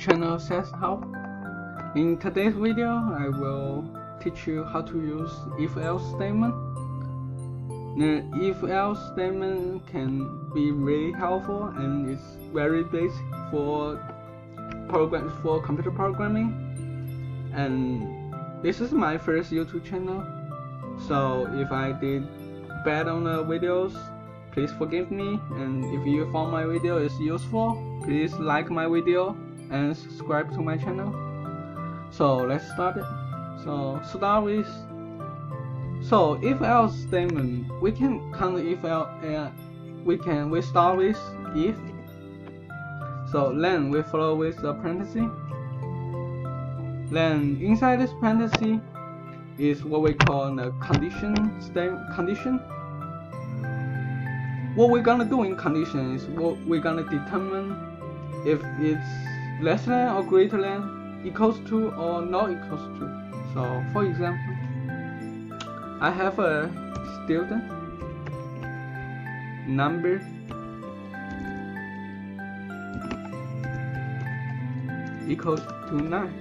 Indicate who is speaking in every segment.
Speaker 1: channel says how. In today's video, I will teach you how to use if-else statement. The if-else statement can be really helpful and it's very basic for computer programming. And this is my first YouTube channel, so if I did bad on the videos, please forgive me. And if you found my video is useful, please like my video and subscribe to my channel. So let's start it. So if-else statement, we can count if-else. We start with if. So then we follow with the parenthesis. Then inside this parenthesis is what we call the condition. What we're gonna do in condition is we're gonna determine if it's less than or greater than, equals to or not equals to. So for example, I have a student number equals to 9.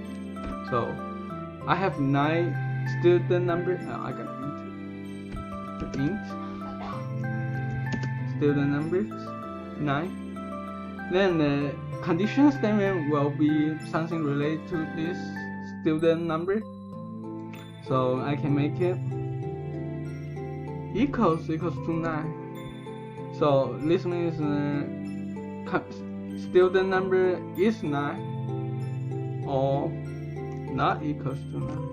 Speaker 1: So I have 9 student number. I got int student numbers 9. Then the condition statement will be something related to this student number. So I can make it equals to 9. So this means student number is 9 or not equals to 9.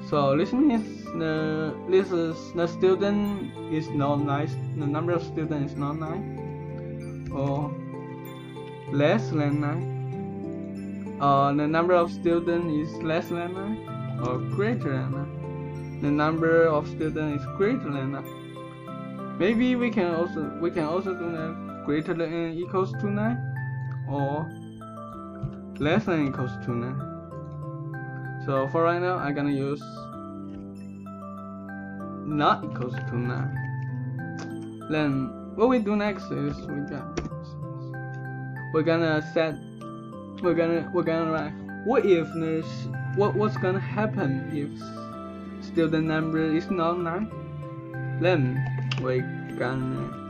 Speaker 1: So this means the student is not 9. The number of students is not 9 or less than 9. The number of students is less than 9 or greater than 9. The number of students is greater than 9. Maybe we can also do that greater than equals to 9 or less than equals to 9. So for right now, I'm gonna use not equals to 9. Then what we do next is we're gonna write what if what's gonna happen if student number is not 9. Then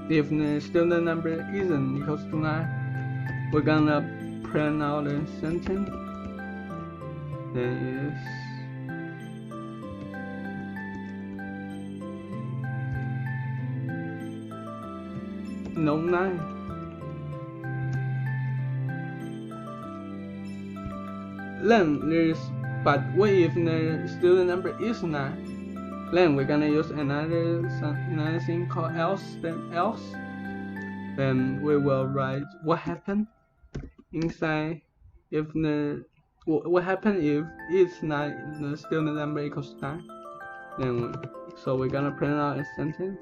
Speaker 1: if the student number isn't equals to 9, we're gonna print out a sentence. Then is no 9. Then but what if the student number is 9? Then we're gonna use another thing called else. Then we will write what happened inside if what happened if it's 9, the student number equals 9. Then so we're gonna print out a sentence.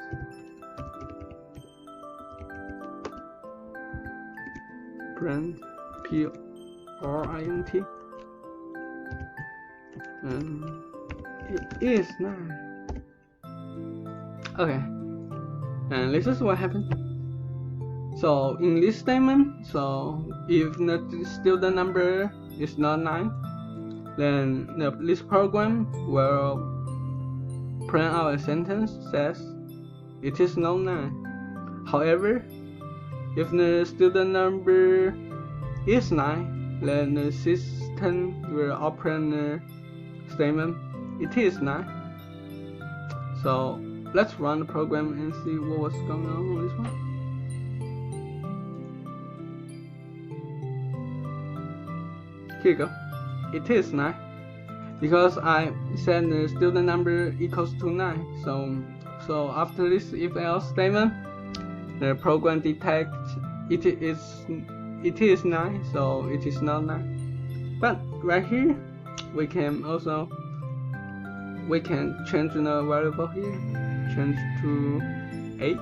Speaker 1: Print print it is 9. Okay, and this is what happened. So in this statement, so if the student number is not 9, then this program will print out a sentence says it is not 9. However, if the student number is 9, then the system will operate the statement it is 9. So let's run the program and see what was going on with this one. Here you go. It is 9 because I said the student number equals to 9. So after this if-else statement, the program detects it is 9, so it is not 9. But right here, we can change the variable here, change to 8.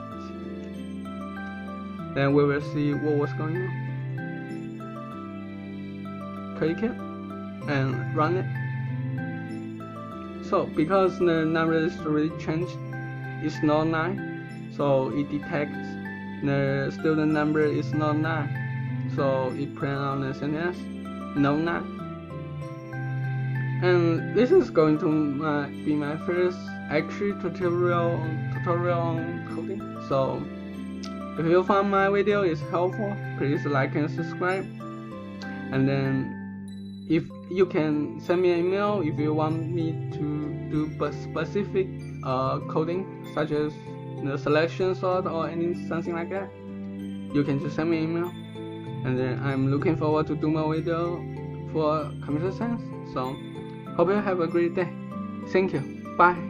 Speaker 1: Then we will see what was going on. Click it and run it. So because the number is already changed, it's not 9, so it detects the student number is not 9. so it print out the sentence no not. And this is going to be my first actual tutorial on coding. So if you found my video is helpful, please like and subscribe. And then if you can send me an email if you want me to do specific coding, such as the selection sort or something like that, you can just send me an email. And then I'm looking forward to do more video for computer science. So hope you have a great day. Thank you. Bye.